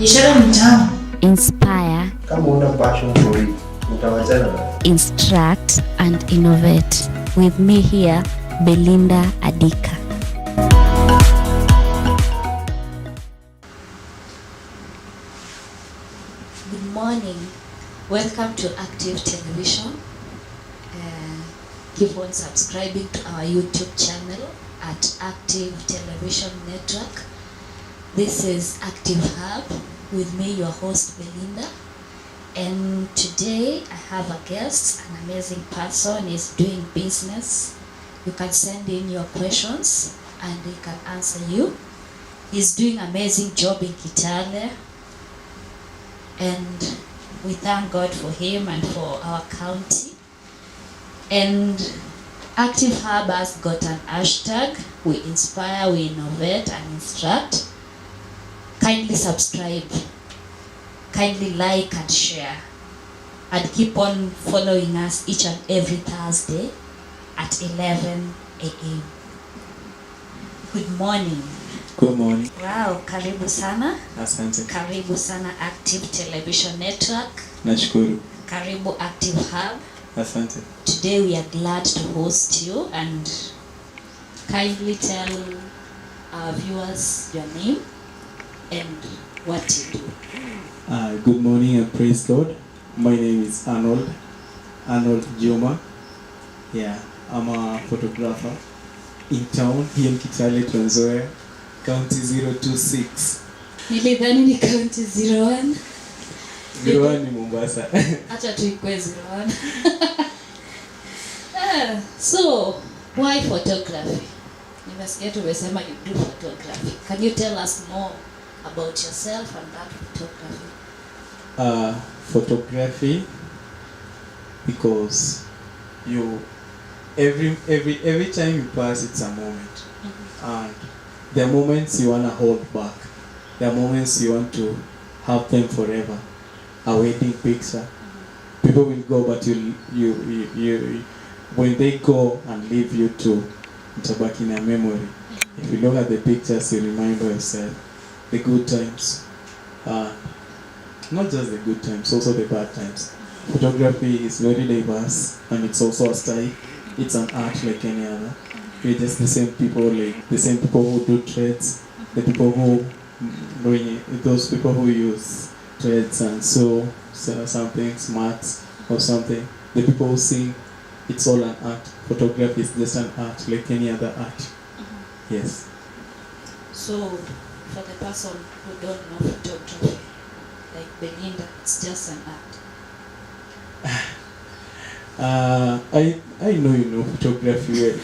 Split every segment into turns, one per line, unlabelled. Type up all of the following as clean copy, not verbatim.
Inspire, instruct, and innovate. With me here, Belinda Adika. Good morning. Welcome to Active Television. Keep on subscribing to our YouTube channel at Active Television Network. This is Active Hub with me, your host Belinda. And today I have a guest, an amazing person. He's doing business. You can send in your questions and he can answer you. He's doing an amazing job in Kitale. And we thank God for him and for our county. And Active Hub has got an hashtag. We inspire, we innovate, and instruct. Kindly subscribe, kindly like and share, and keep on following us each and every Thursday at 11 a.m. Good morning.
Good morning.
Wow, karibu sana.
Asante.
Karibu sana Active Television Network.
Nashukuru.
Karibu Active Hub.
Asante.
Today we are glad to host you, and kindly tell our viewers your name and what you do.
Good morning and praise God. My name is Arnold Juma. Yeah, I'm a photographer in town here in Kitale, Trans Nzoia, County 026.
Nilidhani ni County 01.
01 ni Mombasa.
Acha tuikwe 01. So, why photography? Nimesikia tumesema you do photography. Can you tell us more about yourself and that photography?
Photography, because you every time you pass, it's a moment. And there are moments you want to hold back. There are moments you want to have them forever. A wedding picture. People will go, but you when they go and leave you to back in a memory. If you look at the pictures, you remind yourself the good times. Not just the good times, also the bad times. Photography is very diverse, and it's also a style. It's an art like any other. We're just the same people, like the same people who do threads, the people who those people who use threads and sew something smart or something. The people who sing, it's all an art. Photography is just an art like any other art. Yes.
So, for the person who don't know photography, like Belinda, it's just an art.
I know you know photography well.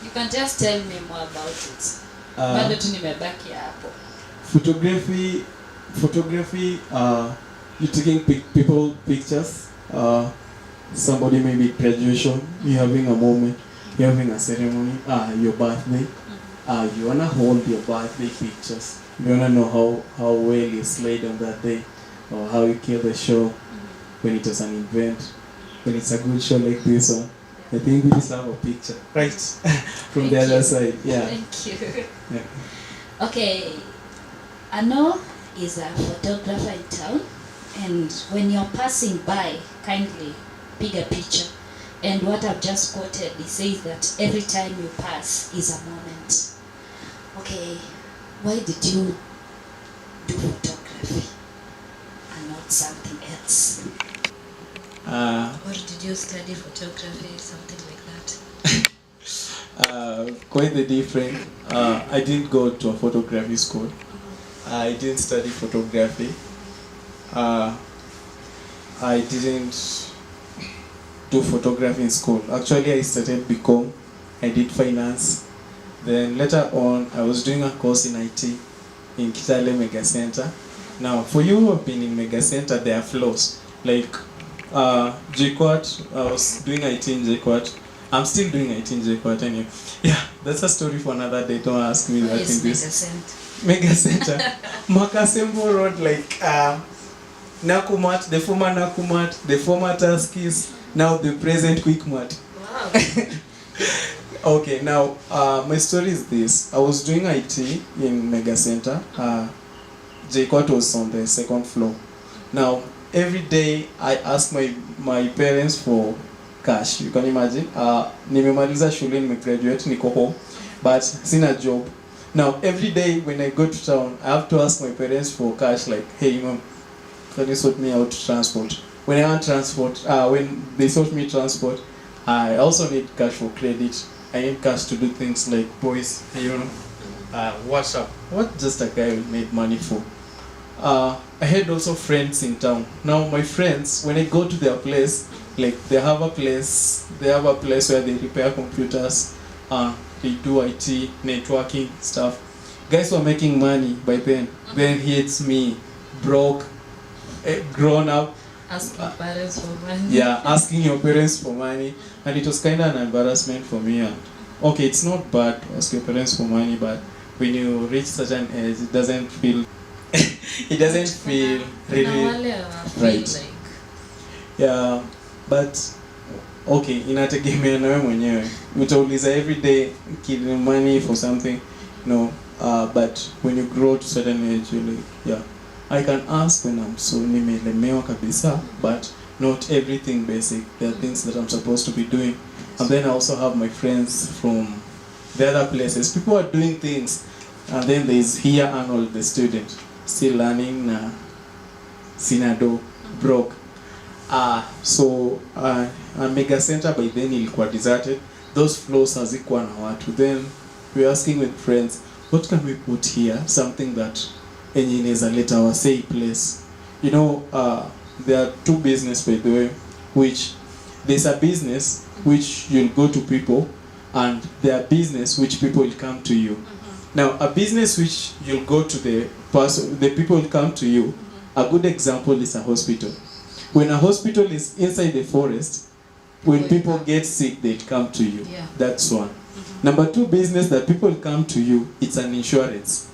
You can just tell me more about it. Bado tu nimebaki hapo.
Photography, you're taking people pictures. Somebody maybe graduation, you're having a moment, you're having a ceremony, your birthday. You wanna hold your birthday pictures. You wanna know how well you slayed on that day, or how you killed the show when it was an event, when it's a good show like this one. I think we deserve a picture, right? From the other side, yeah.
Thank you. Yeah. Okay, Arnold is a photographer in town, and when you're passing by, kindly pick a picture. And what I've just quoted, he says that every time you pass is a moment. Okay, why did you do photography and not something else? Or did you study photography, something like
that? Quite the different. I didn't go to a photography school. I didn't study photography. I didn't do photography in school. Actually, I started BCom. I did finance. Then later on, I was doing a course in IT in Kitale Mega Center. Now, for you who have been in Mega Center, there are floors. Like JQuat, I was doing IT in JQuat. I'm still doing IT in JQuat anyway. Yeah, that's a story for another day. Don't ask me that in this. Mega Center. Makasembo Road, like Nakumat, the former Nakumat, the former Taskis, now the present Quickmart.
Wow.
Okay, now my story is this. I was doing IT in Mega Center. JCOT was on the second floor. Now, every day I ask my parents for cash. You can imagine. Nimemaliza shule, nimegraduate, niko home, but sina job. Now, every day when I go to town, I have to ask my parents for cash. Like, hey, mom, can you sort me out transport? When I want transport, when they sort me transport, I also need cash for credit. I need cash to do things like, boys, hey, you know, what's up? What just a guy will make money for? I had also friends in town. Now my friends, when I go to their place, like they have a place where they repair computers, they do IT, networking stuff. Guys were making money by then. Then hits me, broke, grown up.
Asking parents for money.
Yeah, asking your parents for money, and it was kind of an embarrassment for me. And okay, it's not bad to ask your parents for money, but when you reach certain age, it doesn't feel really right. Yeah, but okay, inategemea na wewe mwenyewe. Utauliza every day killing money for something, no. But when you grow to certain age, you're like, yeah, I can ask when I'm so nimelemewa kabisa, but not everything basic. There are things that I'm supposed to be doing. And then I also have my friends from the other places. People are doing things, and then there's here Arnold, the student, still learning, Sinado, broke. So Mega Center by then ilikuwa deserted. Those floors hazikuwa na watu. Then we were asking with friends, what can we put here? Something that enye inaweza leta our say place. You know, there are two business, by the way, which there's a business which you'll go to people, and there are business which people will come to you. Now, a business which you'll go to the person, the people will come to you. A good example is a hospital. When a hospital is inside the forest, when people get sick, they come to you.
Yeah.
That's one. Number two business that people come to you, it's an insurance.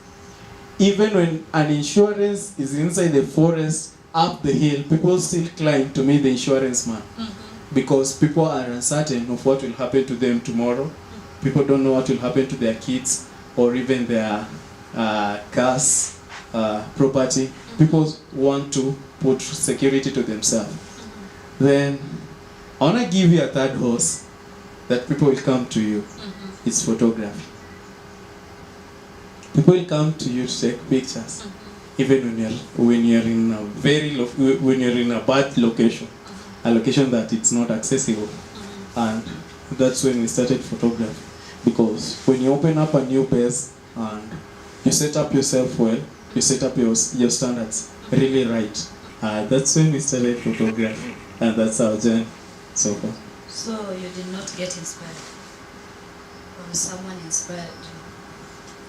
Even when an insurance is inside the forest, up the hill, people still climb to meet the insurance man. Because people are uncertain of what will happen to them tomorrow. People don't know what will happen to their kids or even their cars, property. People want to put security to themselves. Then I want to give you a third horse that people will come to you. It's photography. People will come to you to take pictures, even when you're in a when you're in a bad location, a location that it's not accessible. And that's when we started photography, because when you open up a new base and you set up yourself well, you set up your standards really right, that's when we started photography, and that's our journey so far.
So you did not get inspired, or someone inspired you,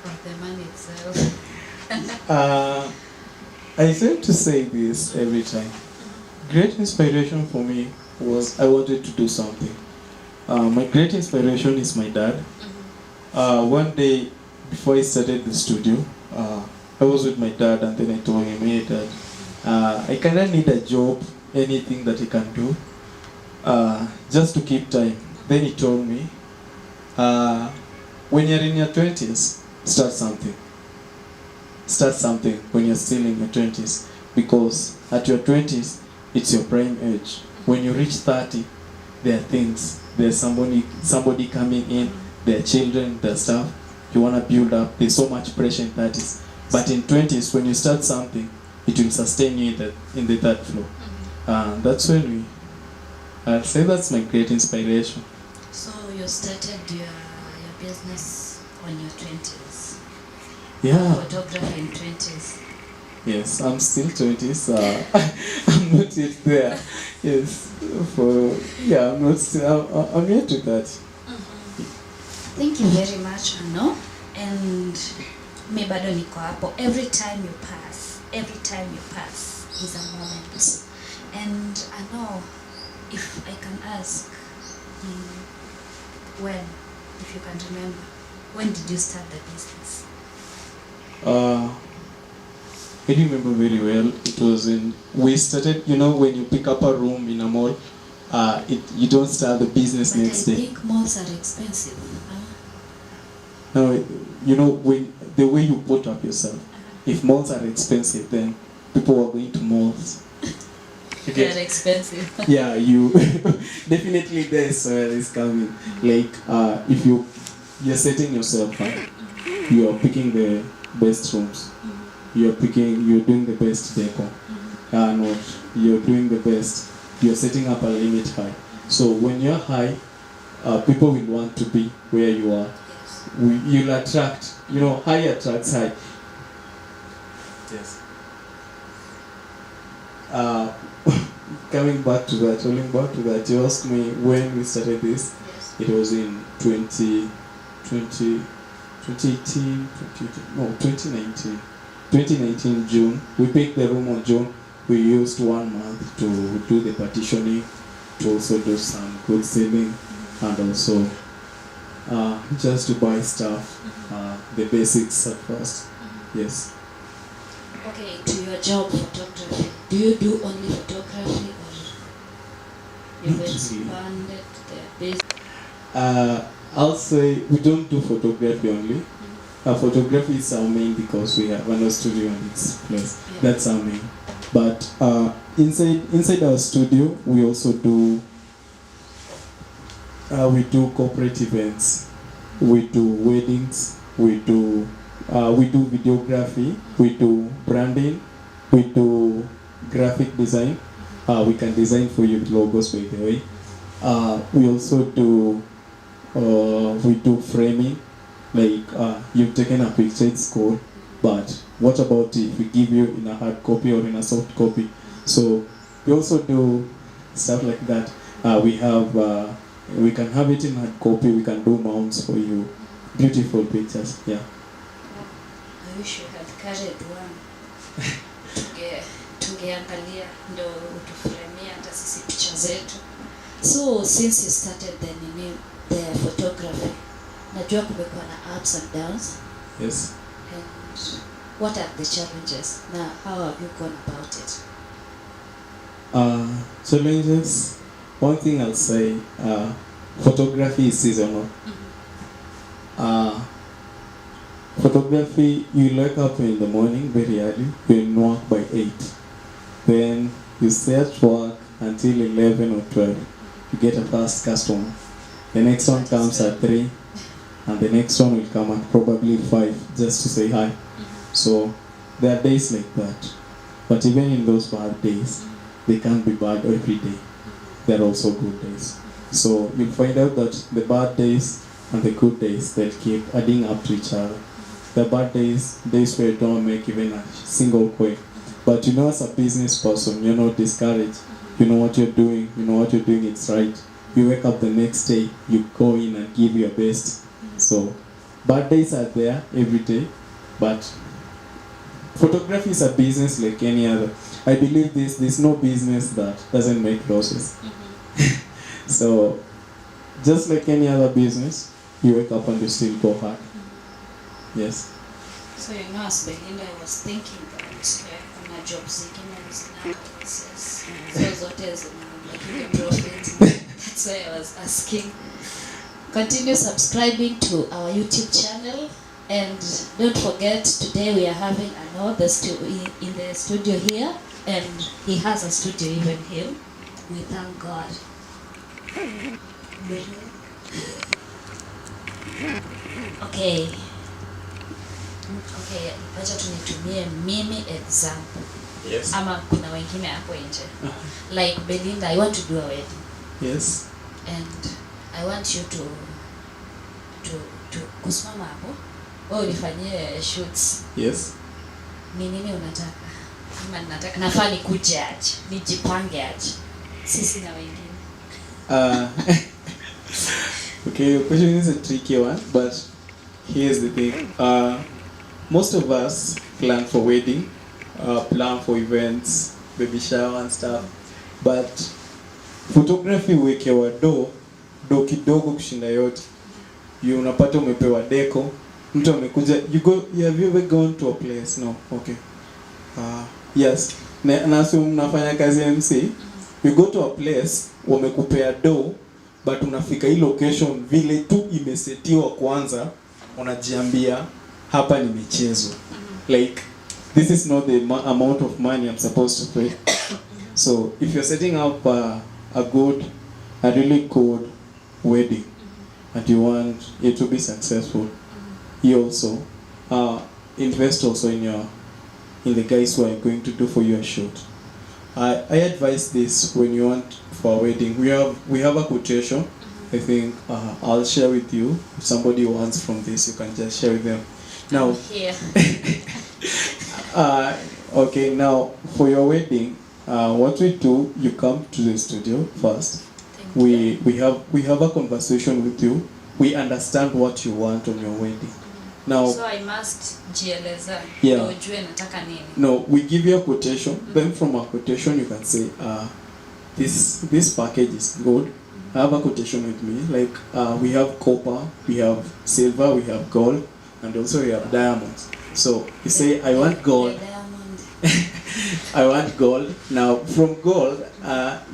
or the man itself?
I tend to say this every time. Great inspiration for me was I wanted to do something. My great inspiration is my dad. One day before I started the studio, I was with my dad, and then I told him, hey dad, I kind of need a job, anything that he can do, just to keep time. Then he told me, when you're in your 20s, start something. Start something when you're still in your 20s, because at your 20s, it's your prime age. When you reach 30, there are things, there's somebody coming in, there are children, there's stuff you want to build up. There's so much pressure in 30s. But in 20s, when you start something, it will sustain you in the third floor. That's when I'll say that's my great inspiration.
So you started your business on your 20s?
Yeah.
Photography in 20s?
Yes, I'm still 20s. I'm not yet there. Yes, I'm not still. I'm yet to that.
Thank you very much, Arnold. And me bado niko hapo. Every time you pass is a moment. And I know, if I can ask, when, if you can remember, when did you start the business?
I remember very well. It was we started, when you pick up a room in a mall, you don't start the business
but
next day.
I think malls are expensive. Am
Now, you know, when the way you put up yourself, if malls are expensive, then people are going to malls.
Okay. They're expensive.
Yeah, you definitely there's where it's coming. Like, if you're setting yourself up, you are picking the best rooms. You're doing the best decor. And you're doing the best. You're setting up a limit high. So when you're high, people will want to be where you are. You'll attract, you know, high attracts high. Yes. Rolling back to that, you asked me when we started this.
Yes.
It was in 2019 June. We picked the room on June. We used 1 month to do the partitioning, to also do some good selling, and also just to buy stuff, the basics at first. Yes.
Okay, to your job, photography. Do you do only photography, or you've expanded the business?
I'll say we don't do photography only. Photography is our main because we have another studio and it's place. Yeah. That's our main. But inside our studio, we also do corporate events. We do weddings. We do videography. We do branding. We do graphic design. We can design for you logos, by the way. We also do framing. Like, you've taken a picture, it's cool, but what about if we give you in a hard copy or in a soft copy? So we also do stuff like that. We can have it in hard copy. We can do mounts for you, beautiful pictures. Yeah.
I wish you had carried one. Tungeangalia ndo utuframia hata sisi picha zetu. So since you started the photography, najua kumekuwa na ups and downs.
Yes.
And what are the challenges? Now, how have you gone about it?
Challenges. One thing I'll say, photography is seasonal. Photography, you wake up in the morning very early, you work by 8. Then you stay at work until 11 or 12. You get a first customer. The next one comes at 3. And the next one will come at probably 5 just to say hi. So there are days like that. But even in those bad days, they can't be bad every day. There are also good days. So you'll find out that the bad days and the good days, they'll keep adding up to each other. The bad days where you don't make even a single coin. But you know, as a business person, you're not discouraged. You know what you're doing. You know what you're doing, it's right. You wake up the next day, you go in and give your best. So, bad days are there every day, but photography is a business like any other. I believe there's no business that doesn't make losses. So, just like any other business, you wake up and you still go hard. Yes.
So, you know, as Belinda, I was thinking that on a job seeking analysis, so hotels making a profit. That's why I was asking. Continue subscribing to our YouTube channel, and don't forget, today we are having Arnold in the studio here, and he has a studio even him. We thank God. Okay, wacha tunitumie mimi example.
Yes.
Ama kuna wengine hapo nje. Like Belinda, I want to do a wedding.
Yes.
And I want you to kusimama hapo. Wewe unifanyie shoots.
Yes.
Ni nini unataka? Kama nataka nafaa nikuje aje, nijipange aje. Sisi na wengine.
Okay, your question is a tricky one, but here's the thing. Most of us plan for wedding, plan for events, baby shower and stuff. But photography wekewa do kidogo kushinda yote. You unapata umepewa deco, mtu amekuja, have you ever gone to a place? No. Okay. Yes. Na so mnafanya kazi MC, you go to a place, wamekupea do, but unafika hii location vile tu imesetiwa kwanza, unajiambia hapa nimechezwa. Like this is not the amount of money I'm supposed to pay. So if you're setting up a really good wedding and you want it to be successful, you also invest also in the guys who are going to do for you a shoot. I advise this when you want for a wedding. We have a quotation. I think I'll share with you. If somebody wants from this, you can just share with them. Now,
here.
Okay, now for your wedding, what we do, you come to the studio first. We have a conversation with you. We understand what you want on your wedding. Now,
so I must jieleza.
Yeah.
Ujue nataka nini.
No, we give you a quotation. Then from a quotation you can say, this package is good. I have a quotation with me. Like we have copper, we have silver, we have gold, and also we have diamonds. So you say, I want gold. I want gold. Now from gold,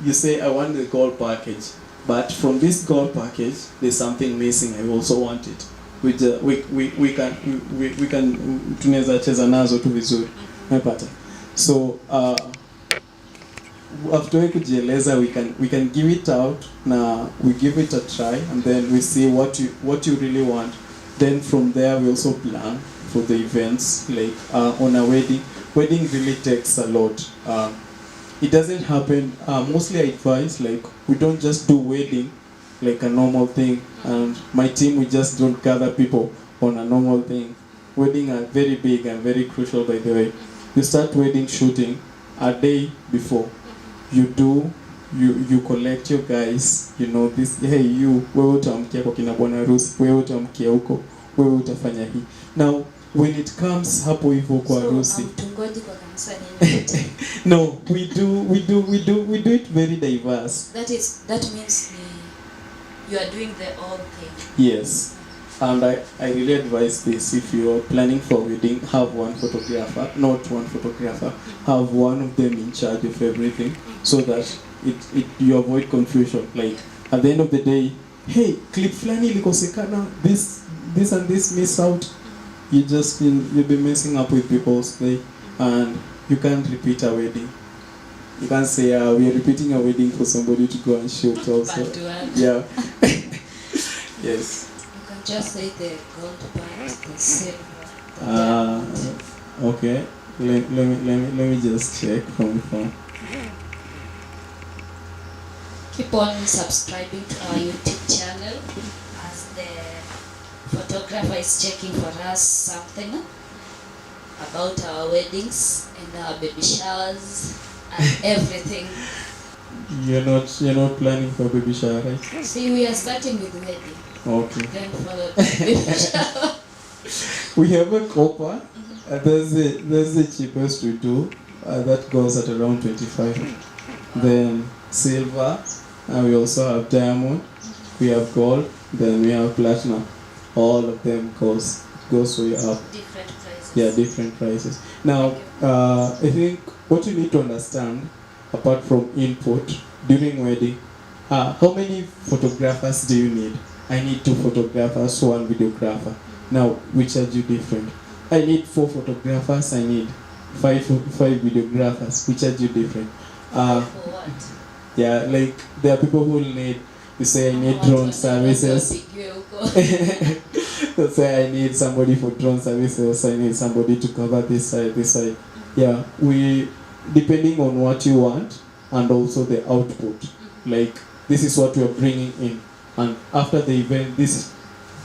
you say I want the gold package. But from this gold package, there's something missing. I also want it. We can tunaweza cheza nazo tu vizuri. Umepata? So after kujieleza, we can give it out. Now we give it a try, and then we see what you really want. Then from there we also plan for the events. Like on a wedding really takes a lot. It doesn't happen. Mostly I advise, like, we don't just do wedding like a normal thing, and my team, we just don't gather people on a normal thing. Wedding are very big and very crucial, by the way. You start wedding shooting a day before. You collect your guys, you know this, hey you, wewe utamkia kwa kina bwana harusi, wewe utamkia huko, wewe utafanya hii. Now when it comes hapo hivyo kwa harusi,
mtungoji kwa kanisa nini?
No, we do it very diverse.
That means you are doing the whole thing.
Yes. And I really advise this. If you are planning for a wedding, have one photographer, not one photographer. Have one of them in charge of everything, so that you avoid confusion. Like at the end of the day, hey, clip flani ilikosekana, this and this miss out. You'll be messing up with people's day, and you can't repeat a wedding. You can't say we are repeating a wedding for somebody to go and shoot also. Yeah. Yes.
You can just say the gold part, the silver.
Okay. Let me just check from the phone.
Keep on subscribing to our YouTube channel as the photographer is checking for us something about our weddings and our baby showers and everything.
You're not planning for baby shower, right?
See, we are starting with wedding.
Okay.
Then followed by baby shower.
We have a copper. That's the cheapest we do. That goes at around 25. Then silver. And we also have diamond. We have gold. Then we have platinum. All of them goes way up.
Different prices.
Yeah, different prices. Now, I think what you need to understand, apart from input during wedding, how many photographers do you need? I need 2 photographers, 1 videographer. Now, we charge you different. I need 4 photographers. I need 5 videographers. We charge you different.
For what?
Yeah, like there are people who need. You say I need drone services. So say I need somebody for drone services. I need somebody to cover this side. Yeah, we depending on what you want and also the output. Like this is what we are bringing in, and after the event, this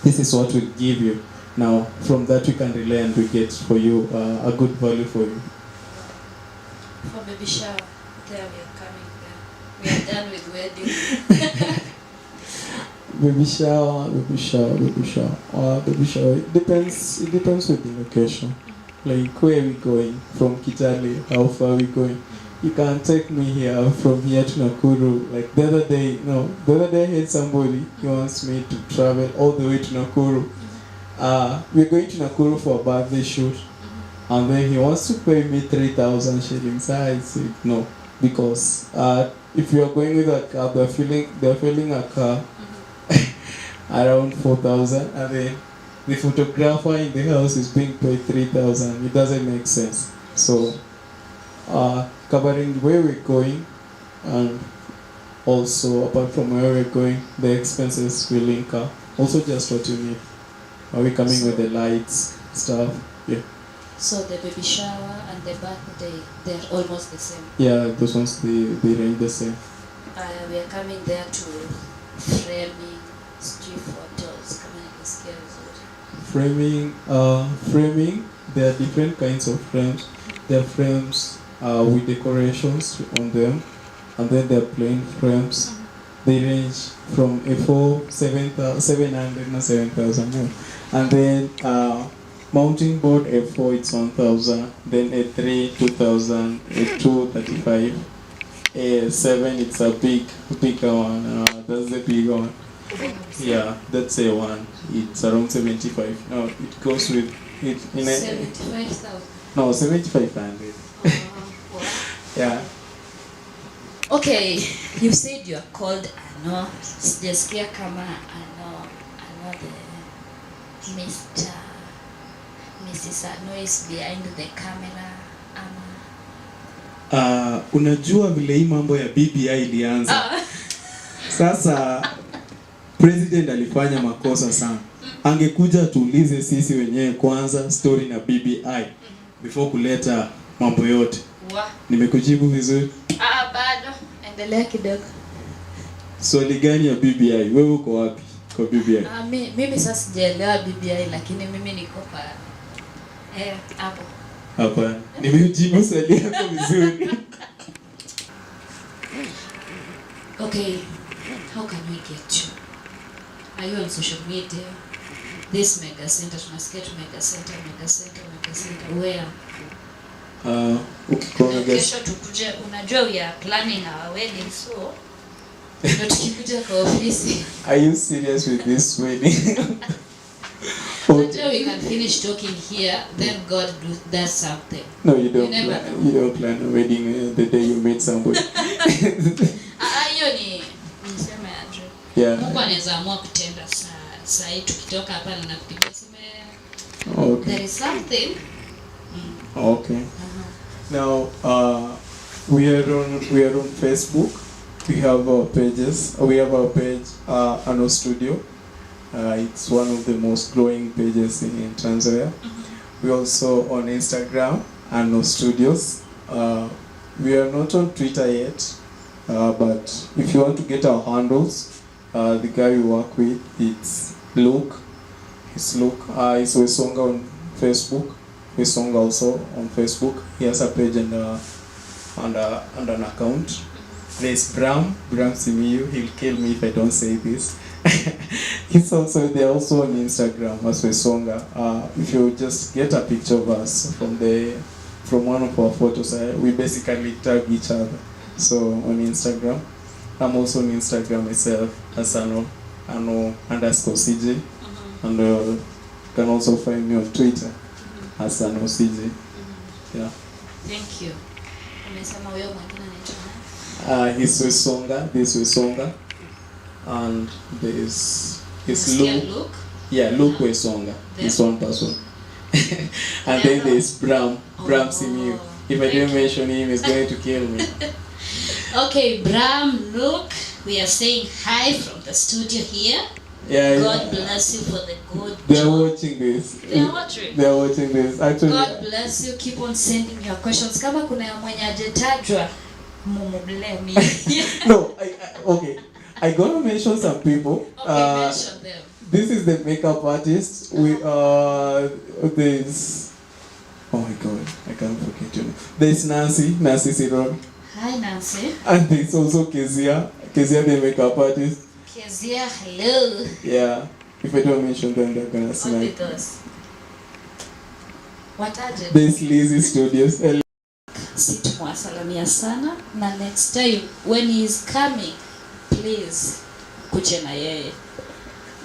is what we give you. Now from that we can relay and we get for you a good value for you.
For baby shower, there we are coming there. We are done with wedding.
Baby shower. It depends with the location. Like where are we going? From Kitale, how far are we going? You can take me here from here to Nakuru. Like the other day I had somebody, he wants me to travel all the way to Nakuru. We're going to Nakuru for a birthday shoot, and then he wants to pay me 3,000 shillings. I said no, because if you are going with a car, they're filling a car around 4,000, and then the photographer in the house is being paid 3,000. It doesn't make sense. So, covering where we're going, and also apart from where we're going, the expenses will link up. Also, just what you need. Are we coming with the lights, stuff? Yeah.
So the baby shower and the birthday, they're almost the same.
Yeah, those ones they range the same.
We are coming there to framing, street photos, kama nilisikia vizuri.
Framing, there are different kinds of frames. There are frames with decorations on them, and then there are plain frames. They range from A4 700 and 7,000 more. And then mounting board A4 it's 1,000, then A3 2,000, A2 35, A7 it's a bigger one. That's the big one. Yeah, that's A1. It's around 75. No, it goes with it in a
75,000.
no 7,500.
Wow.
Yeah.
Okay, you said you are called Arnold. Sijasikia kama Arnold the Mr. Mrs. Arnold is behind the camera ama.
Unajua vile hii mambo ya BBI ilianza. Sasa president alifanya makosa sana. Angekuja tuulize sisi wenyewe kwanza story na BBI before kuleta mambo yote. Nimekujibu vizuri?
Bado. Endelea kidogo.
Swali gani ya BBI? Wewe uko wapi kwa BBI?
Mimi sasa sijaelewa BBI lakini mimi niko pa hapo.
Hapa. Nimejibu swali yako vizuri.
Okay. How can we get you? Are you on social media? This mega center, tunasikia tu mega center. Where? Kesho tukuje, unajua we are planning our wedding, so ndio tukikuja kwa ofisi.
Are you serious with this wedding?
Until we can finish talking here, then God does something.
No, you don't. You don't plan a wedding the day you meet somebody.
Hiyo ni niseme aje.
Yeah.
Mungu anaweza amua kutenda saa hii tukitoka hapa na nakupigia sema
okay.
There is something.
Okay. Now, we are on Facebook. We have our pages. We have our page, Arnold Studio. It's one of the most growing pages in Tanzania. We also on Instagram, Arnold Studios. We are not on Twitter yet, but if you want to get our handles, the guy we work with, it's Luke. It's Luke. It's Wesonga on Facebook. Wesonga also on Facebook. He has a page and an account. There's Bram Simiyu. He'll kill me if I don't say this. They're also on Instagram as Wesonga. If you just get a picture of us from one of our photos, we basically tag each other. So on Instagram, I'm also on Instagram myself as Arno_CJ, and you can also find me on Twitter as CJ. Yeah.
Thank you. Umesema wewe mwingine anaitwa nani?
He's Wesonga. This Wesonga, and there's Luke. Yeah, Luke Wesonga. He's one person. And then there's Bram Simiyu. If I didn't mention him, he's going to kill me.
Okay, Bram, Luke, we are saying hi from the studio here.
Yeah,
God bless you for the good
They're
job.
watching this.
They're watching.
They're watching this. Actually,
God bless you. Keep on sending your questions. Kama kuna mwenye hajatajwa, mumublemi.
No, okay. I gonna mention some people.
Okay, mention them.
This is the makeup artist. There's, oh my God, I can't forget your name. There's Nancy Siron.
Hi, Nancy.
And there's also Kezia, the makeup artist.
Kezia, hello.
Yeah. If I don't mention them, they're gonna
Only
snipe.
those. What are they?
There's Lizzy Studios.
Situmwasalamia sana. Na next time when he is coming, please kuche na yeye.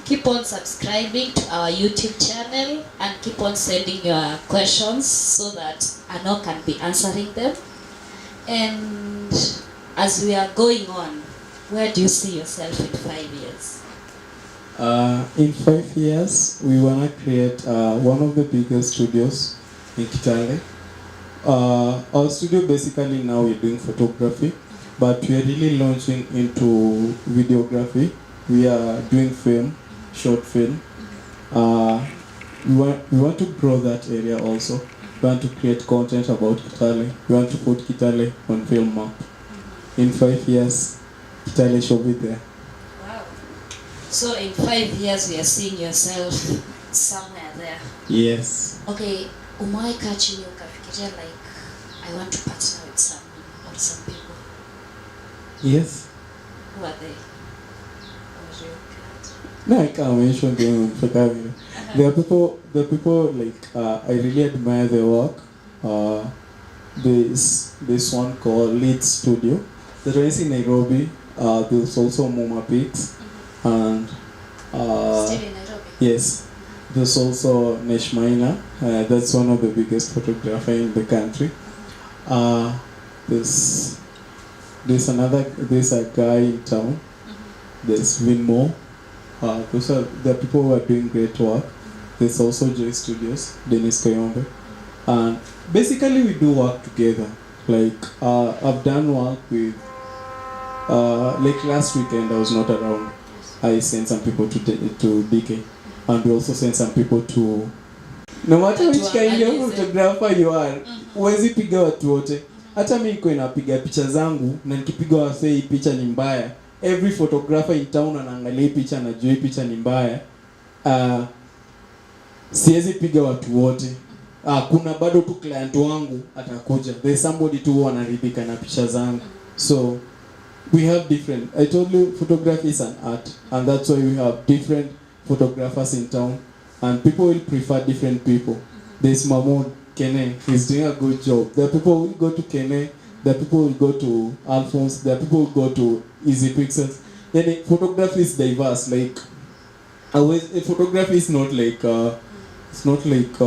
Keep on subscribing to our YouTube channel and keep on sending your questions so that Arno can be answering them. And as we are going on, where do you see yourself in 5 years?
In 5 years, we wanna create one of the biggest studios in Kitale. Our studio basically now we're doing photography, but we are really launching into videography. We are doing film, short film. We want to grow that area also. We want to create content about Kitale. We want to put Kitale on film map. In 5 years, Kitale should be there.
Wow. So in 5 years, we are seeing yourself somewhere there.
Yes.
Okay, umewahi kaa chini ukafikiria like I want to partner with someone or some people?
Yes.
Who are they? Or you can't?
No, I can't mention them for camera. There are people like I really admire their work. This one called Lead Studio. That is in Nairobi. There's also Moma Pics, and
Still in Nairobi?
yes, there's also Neshmaina. That's one of the biggest photographers in the country. There's a guy in town. There's Winmo. Those are the people who are doing great work. There's also Joy Studios, Dennis Kayombe. And basically we do work together. Like I've done work with, like last weekend I was not around. I sent some people to DK. And we also sent some people to, no matter which kind of photographer you are, huwezi piga watu wote. Hata mimi niko napiga picha zangu na nikipiga wasee hii picha ni mbaya. Every photographer in town anaangalia picha na jua picha ni mbaya. Siwezi piga watu wote. Kuna bado tu client wangu atakuja. There's somebody tu wanaridhika na picha zangu. So we have different. I told you photography is an art, and that's why we have different photographers in town, and people will prefer different people. There's Mahmoud Kene, he's doing a good job. There are people who will go to Kene, there are people who will go to Alphonse, there are people who will go to Easy Pixels. Then photography is diverse. Like a photography is not like it's not like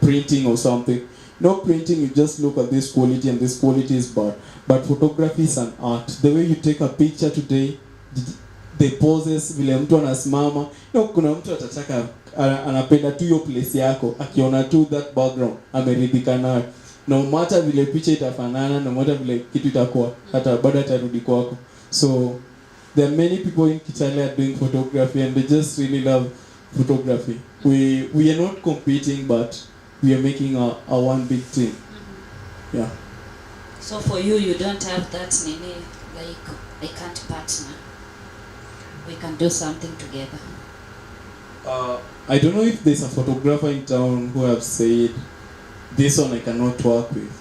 printing or something. No printing, you just look at this quality and this quality is bad. But photography is an art. The way you take a picture today, the poses, vile mtu anasimama, kuna mtu atataka anapenda tu hiyo place yako, akiona tu that background, ameridhika nayo. No matter vile picha itafanana, no matter vile kitu itakuwa, hata baada atarudi kwako. So there are many people in Kitale doing photography and they just really love photography. We are not competing, but we are making a one big team. Yeah.
So for you don't have that nini, like I can't partner. We can do something together.
I don't know if there's a photographer in town who have said, this one I cannot work with.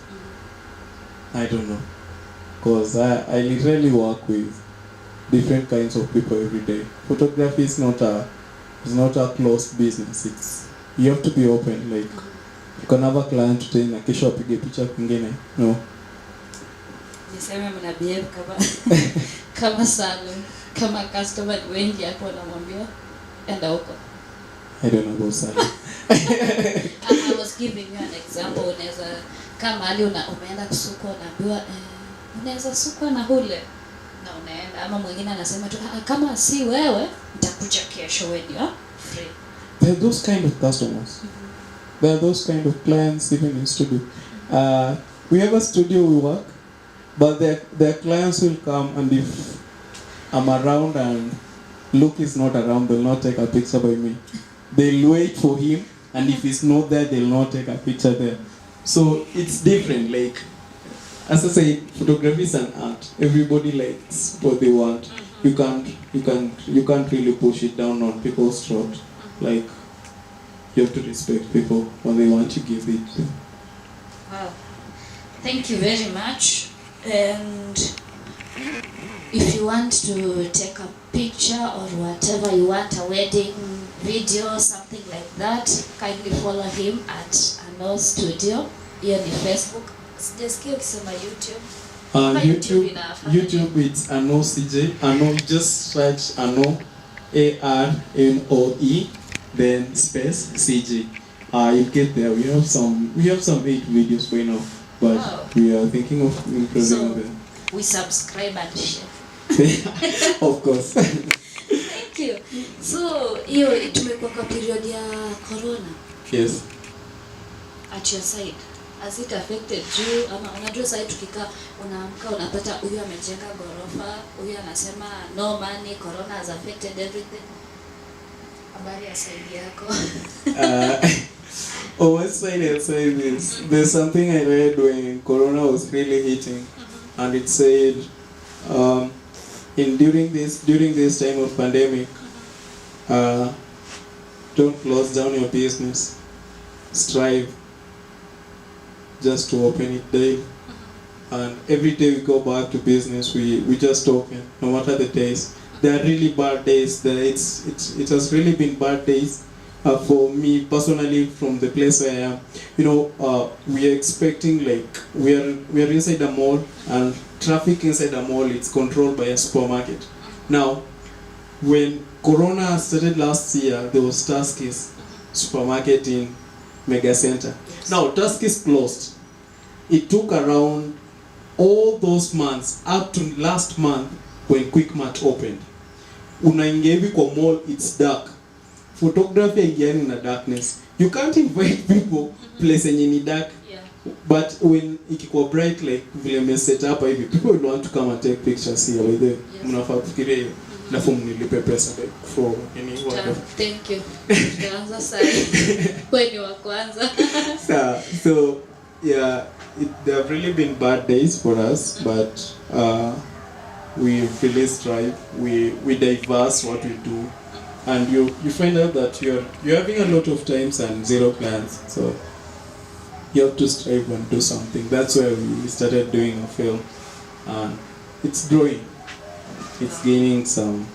I don't know. Because I literally work with different kinds of people every day. Photography is not a closed business. It's, you have to be open. Like, you can have a client today na kesho apige picha kwingine. No.
Niseme mna behave kama salon, kama customer wengi hapo wanamwambia enda huko.
I don't know about salon.
I was giving you an example. Unaweza kama ali umeenda kusukwa unaambiwa unaweza sukwa na hule na unaenda, ama mwingine anasema tu kama si wewe nitakuja kesho when you are free.
There are those kind of customers. There are those kind of clients even in studio. We have a studio we work, but their clients will come, and if I'm around and Luke is not around, they'll not take a picture by me. They'll wait for him, and if he's not there, they'll not take a picture there. So it's different. Like, as I say, photography is an art. Everybody likes what they want. You can't really push it down on people's throat. Like, you have to respect people when they want to give it.
Wow. Thank you very much. And if you want to take a picture or whatever you want, a wedding video, something like that, kindly follow him at Arnold Studio. Hiyo ni Facebook. Sijasikia ukisema YouTube.
YouTube it's Arnold CJ. Arnold, just search Arnold, ARNOE, then space CJ. You get there. We have some 8 videos by now, but wow. We are thinking of improving them.
We subscribe and share.
Of course.
Thank you. you. So hiyo tumekuwa kwa period ya corona.
Yes.
At your side, has it affected you? Ama unajua sasa tukikaa unaamka unapata huyu amejenga gorofa, huyu anasema no money, corona has affected everything. Habari ya side yako?
On one side I'll say this. There's something I read when corona was really hitting, and it said during this time of pandemic, don't close down your business. Strive just to open it daily. And every day we go back to business, we just open, no matter the days. There are really bad days. It has really been bad days for me personally, from the place where I am. You know, we are expecting, like, we are inside a mall, and traffic inside a mall, it's controlled by a supermarket. Now, when corona started last year, there was Tuskys supermarket in Mega Center. Now Tuskys closed. It took around all those months up to last month when Quickmart opened. Unaingia hivi kwa mall, it's dark. Photography again in the darkness. You can't invite people place yenye ni dark.
Yeah.
But when ikikuwa bright, like vile me set up hivi, people will want to come and take pictures here with them. Mnafaa kufikiria hiyo. Alafu mnilipe pesa like for any whatever.
Thank you. Tuanza sasa. Wewe ni wa kwanza.
So yeah, there have really been bad days for us, but we really strive. We diverse what we do, and you find out that you're having a lot of times and zero plans. So you have to strive and do something. That's why we started doing a film, and it's growing. It's gaining some.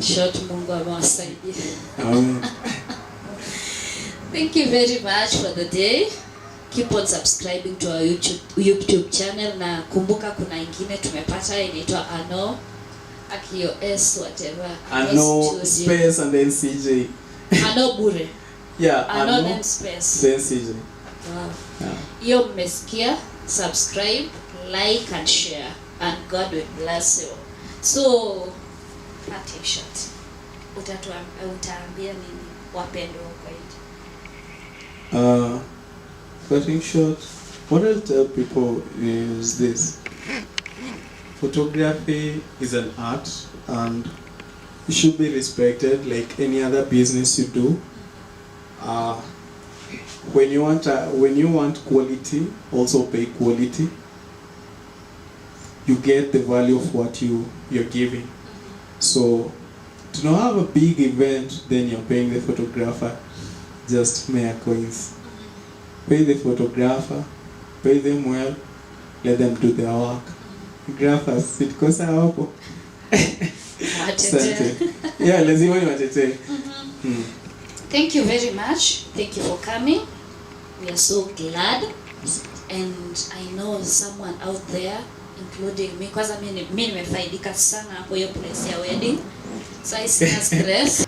Short Mungu amewasaidie.
Amen.
Thank you very much for the day. Keep on subscribing to our YouTube channel, na kumbuka kuna ingine tumepata inaitwa Arnold Akio S whatever.
Arnold space and then CJ.
Arnold bure.
Yeah,
Arnold and space.
Then CJ.
Wow.
Yeah.
Hiyo mmesikia, subscribe, like and share, and God will bless you. So, parting shot. Utaambia nini wapendwa kwa hiyo?
Parting shot. What I'll tell people is this: photography is an art, and it should be respected like any other business you do. When you want quality, also pay quality. You get the value of what you're giving. So to not have a big event, then you're paying the photographer just mere coins. Pay the photographer, pay them well, let them do their work. Graphers, it kosa hapo. Yeah, lazima ni watete.
Thank you very much. Thank you for coming. We are so glad. And I know someone out there, including me, because mimi nimefaidika sana hapo hiyo place ya wedding. So I see stress.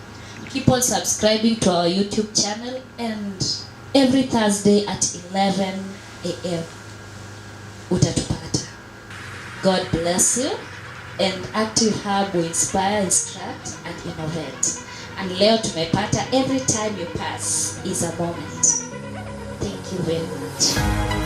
Keep on subscribing to our YouTube channel, and every Thursday at 11 a.m. utatupata. God bless you, and Active Hub will inspire, instruct and innovate. And leo tumepata every time you pass is a moment. Thank you very much.